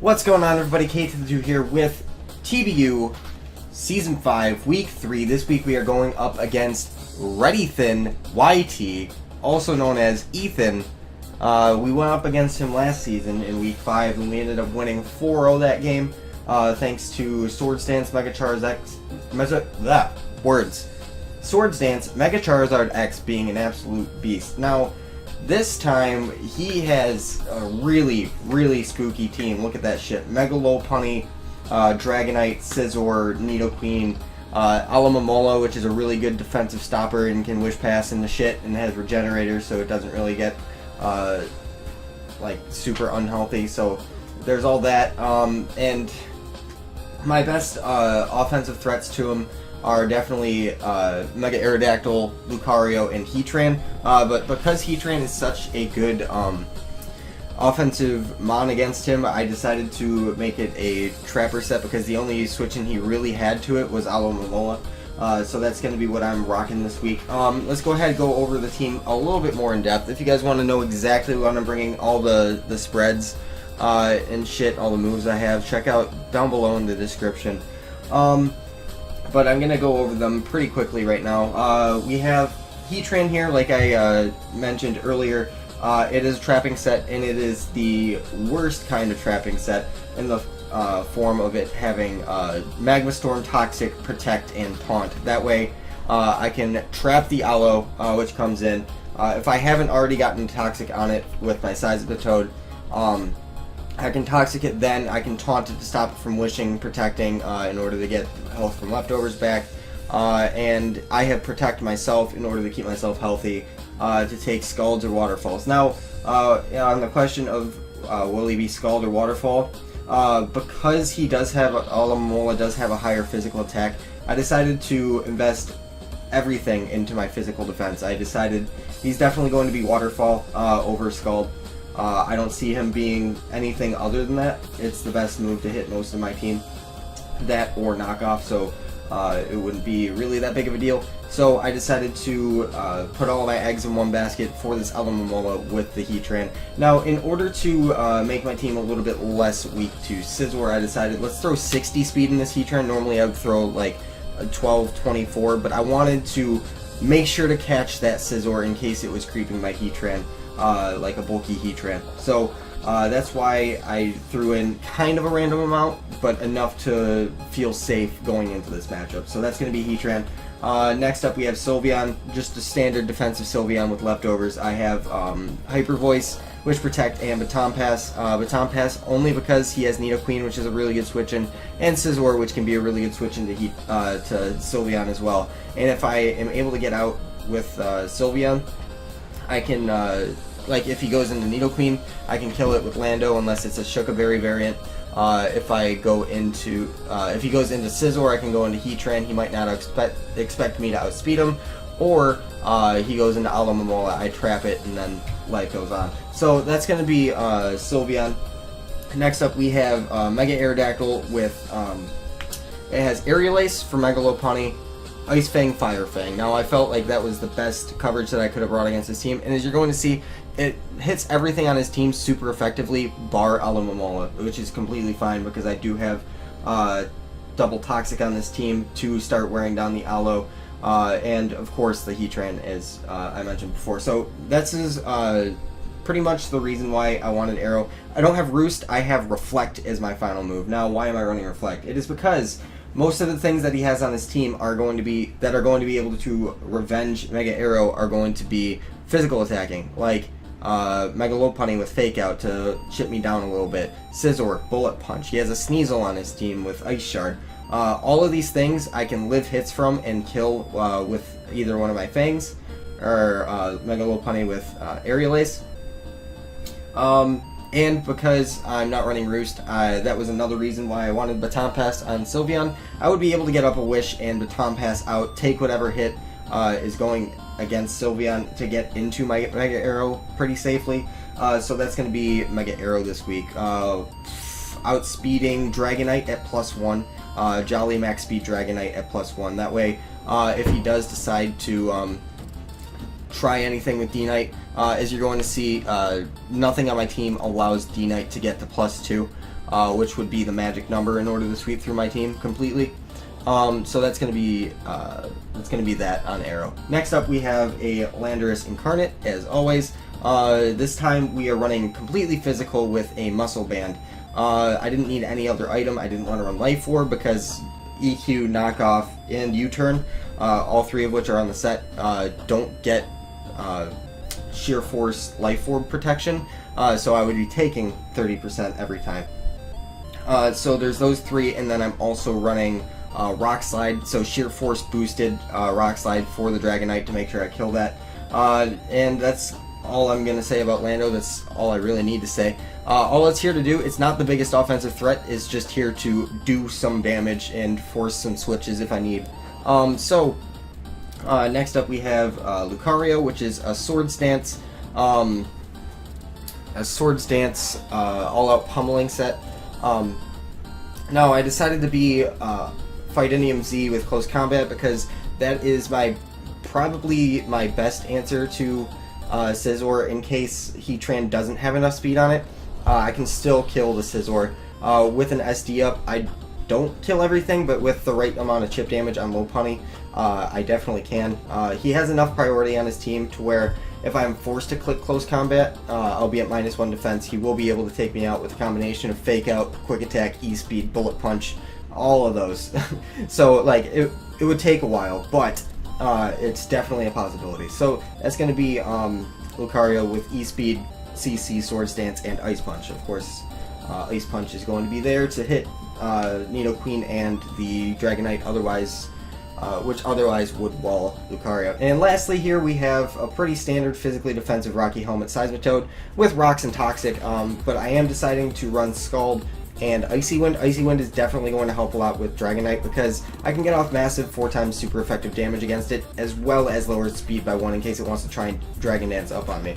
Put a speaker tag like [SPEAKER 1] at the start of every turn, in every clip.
[SPEAKER 1] What's going on, everybody? K2 here with TBU Season 5, Week 3. This week we are going up against Readythan YT, also known as Ethan. We went up against him last season in Week 5, and we ended up winning 4-0 that game, thanks to Swords Dance, Mega Charizard X being an absolute beast. Now, this time, he has a really spooky team. Look at that shit. Megalopunny, Dragonite, Scizor, Nidoqueen, Alomomola, which is a really good defensive stopper and can Wish Pass into shit and has Regenerator, so it doesn't really get, like, super unhealthy. So, there's all that. And my best offensive threats to him are definitely Mega Aerodactyl, Lucario, and Heatran. But because Heatran is such a good offensive mon against him, I decided to make it a Trapper set because the only switching he really had to it was Alomomola. So that's going to be what I'm rocking this week. Let's go ahead and go over the team a little bit more in depth. If you guys want to know exactly what I'm bringing, all the spreads and shit, all the moves I have, check out down below in the description. But I'm going to go over them pretty quickly right now. We have Heatran here, like I mentioned earlier. It is a trapping set, and it is the worst kind of trapping set in the form of it having Magma Storm, Toxic, Protect, and Taunt. That way I can trap the Aloe, which comes in. If I haven't already gotten Toxic on it with my Size of the Toad, I can Toxic it, then I can Taunt it to stop it from Wishing, Protecting, in order to get health from leftovers back. And I have Protect myself in order to keep myself healthy to take Scalds or Waterfalls. Now, on the question of will he be Scald or Waterfall, because he does have, Alomomola does have a higher physical attack, I decided to invest everything into my physical defense. I decided he's definitely going to be Waterfall over Scald. I don't see him being anything other than that. It's the best move to hit most of my team. That or knockoff, so it wouldn't be really that big of a deal. So I decided to put all my eggs in one basket for this Alomomola with the Heatran. Now, in order to make my team a little bit less weak to Scizor, I decided let's throw 60 speed in this Heatran. Normally I would throw like a 12, 24, but I wanted to make sure to catch that Scizor in case it was creeping my Heatran. Like a bulky Heatran. So that's why I threw in kind of a random amount, but enough to feel safe going into this matchup. So that's going to be Heatran. Next up we have Sylveon, just a standard defensive Sylveon with leftovers. I have Hyper Voice, Wish Protect, and Baton Pass. Baton Pass only because he has Nidoqueen, which is a really good switch in, and Scizor, which can be a really good switch in to Sylveon as well. And if I am able to get out with Sylveon, I can, like, if he goes into Nidoqueen, I can kill it with Lando unless it's a Shukaberry variant. If he goes into Scizor, I can go into Heatran. He might not expect me to outspeed him. Or he goes into Alomomola, I trap it, and then life goes on. So that's going to be Sylveon. Next up we have Mega Aerodactyl with, it has Aerial Ace for Megalopunny, Ice Fang, Fire Fang. Now I felt like that was the best coverage that I could have brought against his team, and as you're going to see, it hits everything on his team super effectively, bar Alomomola, which is completely fine because I do have double Toxic on this team to start wearing down the Aloe, and of course the Heatran, as I mentioned before. So that's pretty much the reason why I wanted Arrow. I don't have Roost, I have Reflect as my final move. Now, why am I running Reflect? It is because most of the things that he has on his team are going to be able to revenge Mega Arrow are going to be physical attacking, like Megalopunny with Fake Out to chip me down a little bit, Scizor, Bullet Punch. He has a Sneasel on his team with Ice Shard. All of these things I can live hits from and kill with either one of my Fangs, or Megalopunny with Aerial Ace. And because I'm not running Roost, that was another reason why I wanted Baton Pass on Sylveon. I would be able to get up a Wish and Baton Pass out, take whatever hit is going against Sylveon to get into my Mega Arrow pretty safely. So that's going to be Mega Arrow this week. Outspeeding Dragonite at +1, Jolly Max Speed Dragonite at +1. That way, if he does decide to try anything with D-Knight, as you're going to see, nothing on my team allows D-Knight to get to +2. which would be the magic number in order to sweep through my team completely. So that's going to be that on arrow. Next up, we have a Landorus Incarnate, as always. This time we are running completely physical with a muscle band. I didn't need any other item. I didn't want to run Life Orb because EQ, Knockoff, and U-Turn, all three of which are on the set, don't get Sheer Force Life Orb protection, so I would be taking 30% every time. So there's those three, and then I'm also running Rock Slide, so Sheer Force boosted Rock Slide for the Dragonite to make sure I kill that. And that's all I'm going to say about Lando. That's all I really need to say. All it's here to do, it's not the biggest offensive threat, it's just here to do some damage and force some switches if I need. Next up we have Lucario, which is a Sword Stance all-out pummeling set. Now I decided to be Fightinium Z with close combat because that is probably my best answer to Scizor in case Heatran doesn't have enough speed on it. I can still kill the Scizor. With an SD up, I don't kill everything, but with the right amount of chip damage on Lopunny, I definitely can. He has enough priority on his team to where if I'm forced to click close combat, I'll be at -1 defense. He will be able to take me out with a combination of Fake Out, Quick Attack, E-Speed, Bullet Punch, all of those. So, like, it would take a while, but it's definitely a possibility. So, that's going to be Lucario with E-Speed, CC, Sword Stance, and Ice Punch. Of course, Ice Punch is going to be there to hit Nidoqueen and the Dragonite, which otherwise would wall Lucario. And lastly here we have a pretty standard physically defensive Rocky Helmet Seismitoad with Rocks and Toxic, but I am deciding to run Scald and Icy Wind. Icy Wind is definitely going to help a lot with Dragonite because I can get off massive 4 times super effective damage against it, as well as lower its speed by 1 in case it wants to try and Dragon Dance up on me.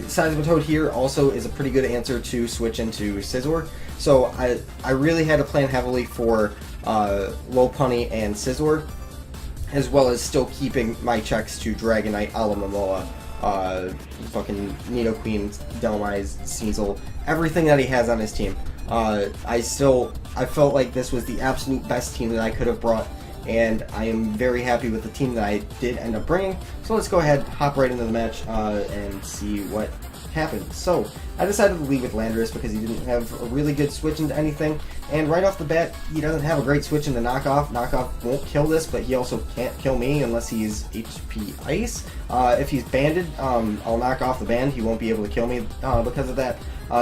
[SPEAKER 1] Seismitoad here also is a pretty good answer to switch into Scizor, so I really had to plan heavily for Lopunny and Scizor, as well as still keeping my checks to Dragonite, Alomomola, fucking Nidoqueen, Dhelmise, Sneasel, everything that he has on his team. I felt like this was the absolute best team that I could have brought, and I am very happy with the team that I did end up bringing. So let's go ahead, hop right into the match, and see what happened. So I decided to lead with Landorus because he didn't have a really good switch into anything, and right off the bat he doesn't have a great switch into Knockoff. Knockoff won't kill this, but he also can't kill me unless he's HP Ice. If he's banded, I'll knock off the band. He won't be able to kill me because of that.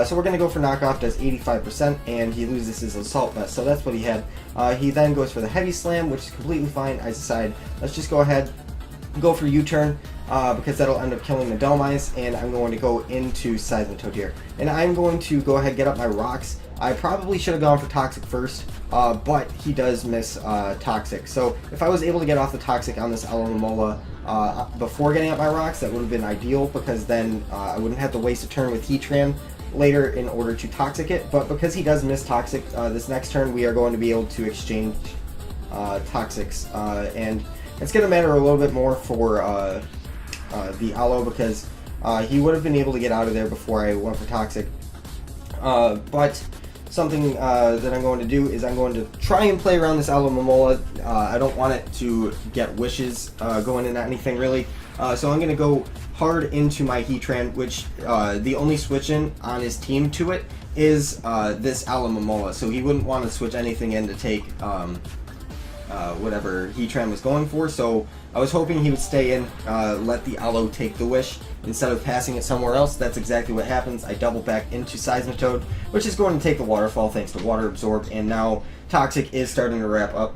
[SPEAKER 1] So we're going to go for Knockoff, does 85%, and he loses his Assault Vest, so that's what he had. He then goes for the Heavy Slam, which is completely fine. I decide, let's just go ahead, go for U-Turn, because that'll end up killing the Dhelmise, and I'm going to go into Seismitoad here. And I'm going to go ahead and get up my Rocks. I probably should have gone for Toxic first, but he does miss Toxic. So if I was able to get off the Toxic on this Alomomola before getting up my Rocks, that would have been ideal, because then I wouldn't have to waste a turn with Heatran later in order to Toxic it. But because he does miss Toxic, this next turn we are going to be able to exchange Toxics, and it's going to matter a little bit more for the Aloe, because he would have been able to get out of there before I went for Toxic. But something that I'm going to do is I'm going to try and play around this Alomomola. I don't want it to get wishes going into anything really. So I'm going to go hard into my Heatran, which the only switch in on his team to it is this Alomomola. So he wouldn't want to switch anything in to take whatever Heatran was going for. So I was hoping he would stay in, let the Aloe take the wish instead of passing it somewhere else. That's exactly what happens. I double back into Seismitoad, which is going to take the Waterfall thanks to Water Absorb, and now Toxic is starting to rack up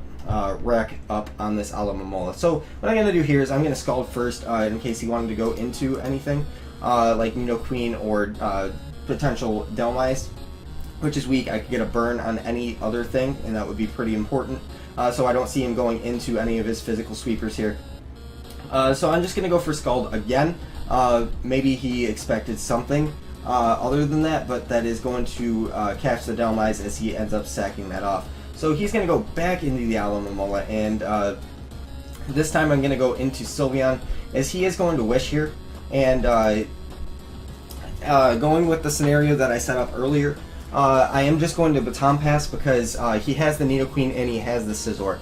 [SPEAKER 1] on this Alomomola. So what I'm going to do here is I'm going to Scald first in case he wanted to go into anything like Nidoqueen or potential Dhelmise, which is weak. I could get a burn on any other thing, and that would be pretty important. So I don't see him going into any of his physical sweepers here. So I'm just going to go for Scald again. Maybe he expected something other than that, but that is going to catch the Dhelmise as he ends up sacking that off. So he's going to go back into the Alomomola, and this time I'm going to go into Sylveon, as he is going to Wish here, and going with the scenario that I set up earlier, I am just going to Baton Pass because he has the Nidoqueen and he has the Scizor.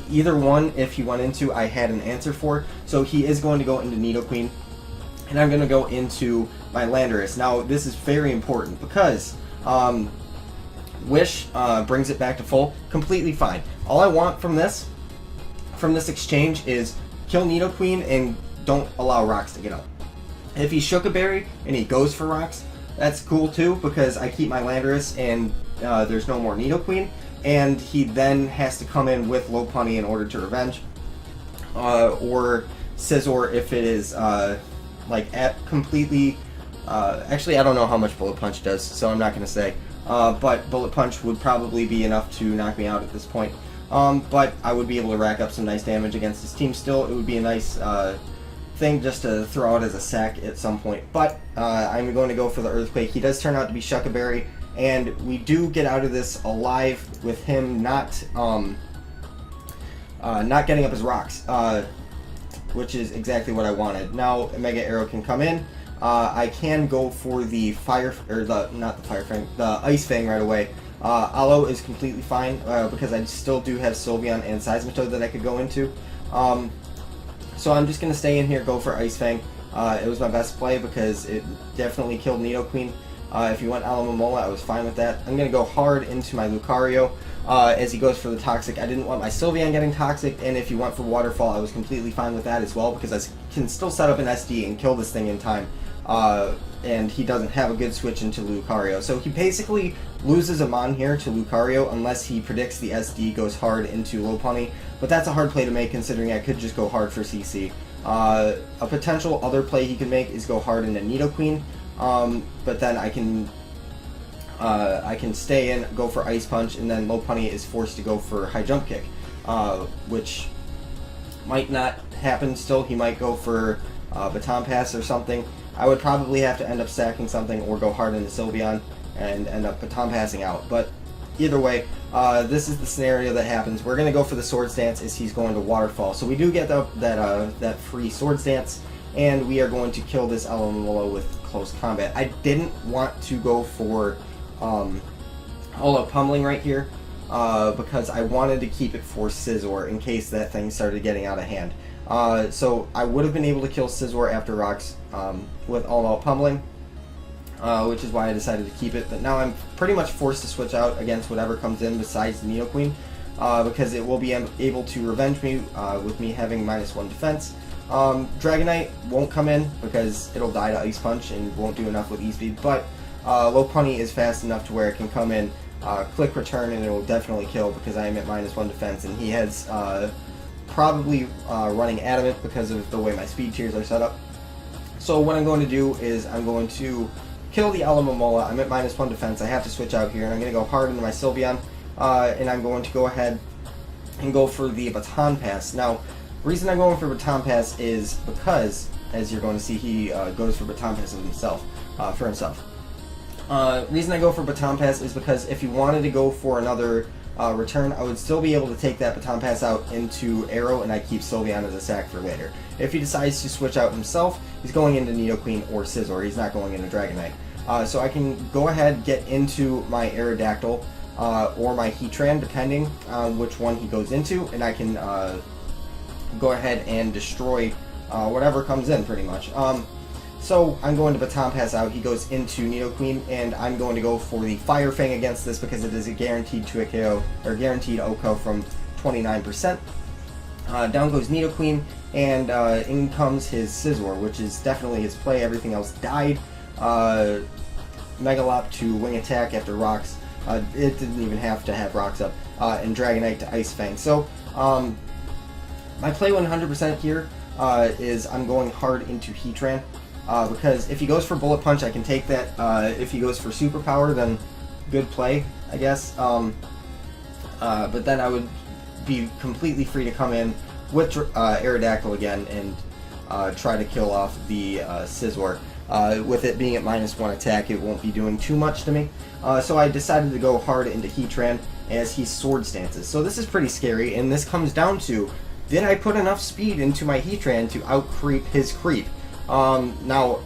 [SPEAKER 1] Either one, if he went into, I had an answer for. So he is going to go into Nidoqueen, and I'm going to go into my Landorus. Now, this is very important because Wish brings it back to full. Completely fine. All I want from this exchange is kill Nidoqueen and don't allow rocks to get up. If he shook a berry and he goes for rocks, that's cool too, because I keep my Landorus and there's no more Nidoqueen, and he then has to come in with Lopunny in order to revenge, or Scizor if it is like at completely. Actually, I don't know how much Bullet Punch does, so I'm not going to say. But Bullet Punch would probably be enough to knock me out at this point. But I would be able to rack up some nice damage against his team still. It would be a nice thing just to throw out as a sack at some point. But I'm going to go for the Earthquake. He does turn out to be Shuck-a-Berry, and we do get out of this alive with him not getting up his rocks, which is exactly what I wanted. Now Mega Arrow can come in. I can go for the the Ice Fang right away. Aloe is completely fine because I still do have Sylveon and Seismitoad that I could go into. So I'm just going to stay in here, go for Ice Fang. It was my best play because it definitely killed Nidoqueen. If you went Alomomola, I was fine with that. I'm going to go hard into my Lucario as he goes for the Toxic. I didn't want my Sylveon getting Toxic, and if you went for Waterfall, I was completely fine with that as well because I can still set up an SD and kill this thing in time. And he doesn't have a good switch into Lucario. So he basically loses a Mon here to Lucario unless he predicts the SD goes hard into Lopunny. But that's a hard play to make considering I could just go hard for CC. A potential other play he can make is go hard into Nidoqueen. But then I can stay in, go for Ice Punch, and then Lopunny is forced to go for High Jump Kick. Which might not happen still. He might go for Baton Pass or something. I would probably have to end up sacking something or go hard into Sylveon and end up Baton Passing out. But either way, this is the scenario that happens. We're going to go for the Swords Dance as he's going to Waterfall. So we do get that free Swords Dance, and we are going to kill this Alomomola with close combat. I didn't want to go for all-out pummeling right here because I wanted to keep it for Scizor in case that thing started getting out of hand. So I would have been able to kill Scizor after rocks with all-out pummeling, which is why I decided to keep it. But now I'm pretty much forced to switch out against whatever comes in besides the Nidoqueen, because it will be able to revenge me with me having -1 defense. Dragonite won't come in because it'll die to Ice Punch and won't do enough with E-Speed, but Lopunny is fast enough to where it can come in, click return, and it will definitely kill because I am at -1 defense, and he has probably running Adamant because of the way my speed tiers are set up. So what I'm going to do is I'm going to kill the Alomomola. I'm at -1 defense. I have to switch out here, and I'm going to go hard into my Sylveon, and I'm going to go ahead and go for the Baton Pass. Now, the reason I'm going for Baton Pass is because, as you're going to see, he goes for Baton Pass himself, for himself. Reason I go for Baton Pass is because if he wanted to go for another return, I would still be able to take that Baton Pass out into Arrow, and I keep Sylveon as a sack for later. If he decides to switch out himself, he's going into Nidoqueen or Scizor. He's not going into Dragonite. So I can go ahead, get into my Aerodactyl or my Heatran, depending on which one he goes into, and I can go ahead and destroy whatever comes in, pretty much. So I'm going to Baton Pass out. He goes into Nidoqueen, and I'm going to go for the Fire Fang against this because it is a guaranteed KO or guaranteed OHKO from 29%. Down goes Nidoqueen, and in comes his Scizor, which is definitely his play. Everything else died. Megalop to Wing Attack after rocks. It didn't even have to have rocks up. And Dragonite to Ice Fang. So my play 100% here is I'm going hard into Heatran. Because if he goes for Bullet Punch, I can take that. If he goes for Superpower, then good play, I guess. But then I would be completely free to come in with Aerodactyl again and try to kill off the Scizor. With it being at -1 attack, it won't be doing too much to me. So I decided to go hard into Heatran as he Swords Dances. So this is pretty scary, and this comes down to, did I put enough speed into my Heatran to out-creep his creep? Now,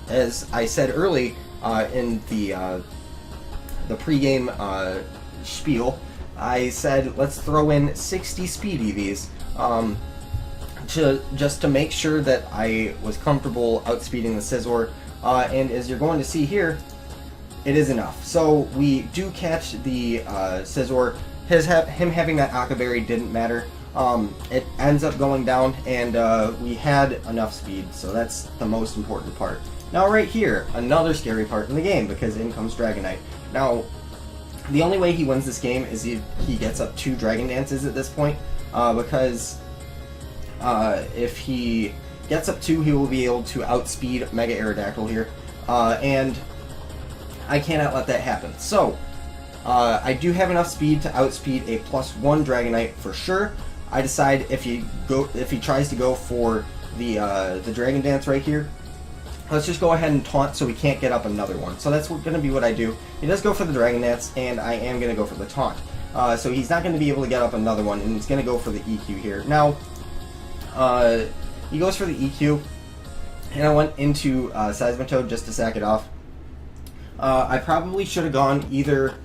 [SPEAKER 1] as I said early in the the pregame spiel, I said let's throw in 60 speed EVs just to make sure that I was comfortable outspeeding the Scizor, and as you're going to see here, it is enough. So we do catch the Scizor. Him having that Aqua Berry didn't matter. It ends up going down, and we had enough speed, so that's the most important part. Now right here, another scary part in the game, because in comes Dragonite. Now, the only way he wins this game is he gets up 2 Dragon Dances at this point, because if he gets up 2, he will be able to outspeed Mega Aerodactyl here, and I cannot let that happen. So, I do have enough speed to outspeed a +1 Dragonite for sure. I decide if he tries to go for the Dragon Dance right here, let's just go ahead and taunt so we can't get up another one. So that's going to be what I do. He does go for the Dragon Dance, and I am going to go for the taunt. So he's not going to be able to get up another one, and he's going to go for the EQ here. Now, he goes for the EQ, and I went into Seismitoad just to sack it off. I probably should have gone either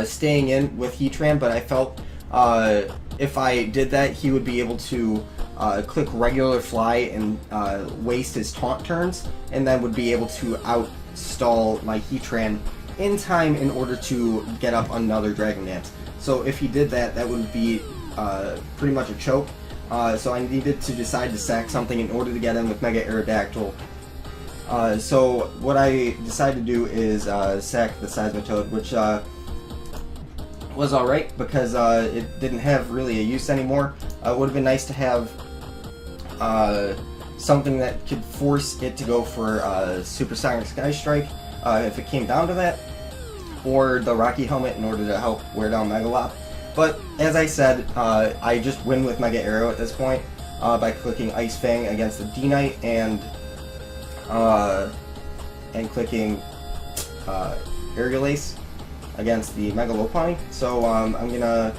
[SPEAKER 1] staying in with Heatran, but I felt if I did that, he would be able to click regular fly and waste his taunt turns, and then would be able to outstall my Heatran in time in order to get up another Dragon Dance. So if he did that, that would be pretty much a choke. So I needed to decide to sack something in order to get in with Mega Aerodactyl. So what I decided to do is sack the Seismitoad, which was alright because it didn't have really a use anymore. It would have been nice to have something that could force it to go for Supersonic Sky Strike if it came down to that, or the Rocky Helmet in order to help wear down Megalop. But as I said, I just win with Mega Arrow at this point by clicking Ice Fang against the D-Knight and clicking Aerial Ace against the Mega Lopunny. So I'm gonna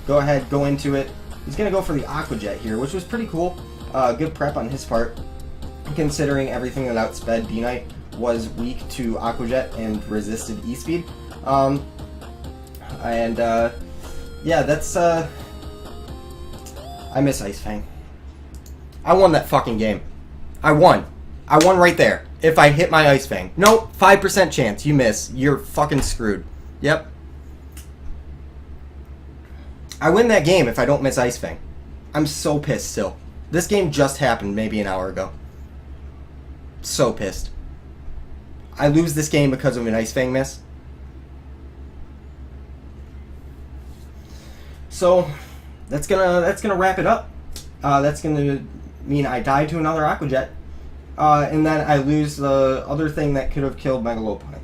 [SPEAKER 1] go ahead, go into it. He's gonna go for the Aqua Jet here, which was pretty cool. Good prep on his part, considering everything that outsped D-Knight was weak to Aqua Jet and resisted E-Speed. Yeah, that's I miss Ice Fang. I won that fucking game. I won right there. If I hit my Ice Fang. Nope, 5% chance. You miss. You're fucking screwed. Yep. I win that game if I don't miss Ice Fang. I'm so pissed still. This game just happened maybe an hour ago. So pissed. I lose this game because of an Ice Fang miss. So that's gonna wrap it up. That's gonna mean I die to another Aqua Jet. And then I lose the other thing that could have killed Mega Lopunny.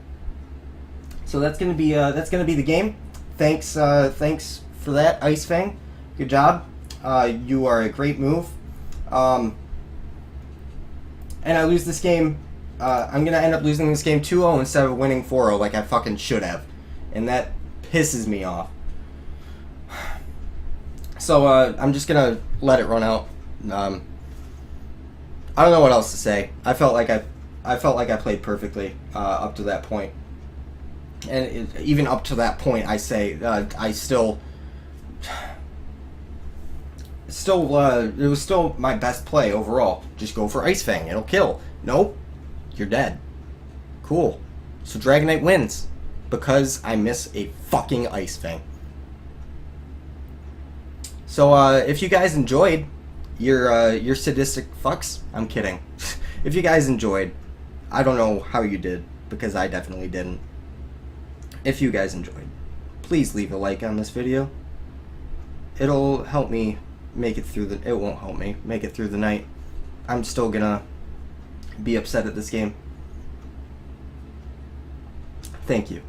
[SPEAKER 1] So that's gonna be the game. Thanks for that, Ice Fang. Good job. You are a great move. And I lose this game. I'm gonna end up losing this game 2-0 instead of winning 4-0 like I fucking should have, and that pisses me off. So I'm just gonna let it run out. I don't know what else to say. I felt like I played perfectly up to that point, and even up to that point, I say I still it was still my best play overall. Just go for Ice Fang, it'll kill. Nope, you're dead. Cool. So Dragonite wins because I miss a fucking Ice Fang. So if you guys enjoyed, your sadistic fucks, I'm kidding. If you guys enjoyed, I don't know how you did, because I definitely didn't. If you guys enjoyed, please leave a like on this video. It'll help me make it through it won't help me make it through the night. I'm still gonna be upset at this game. Thank you.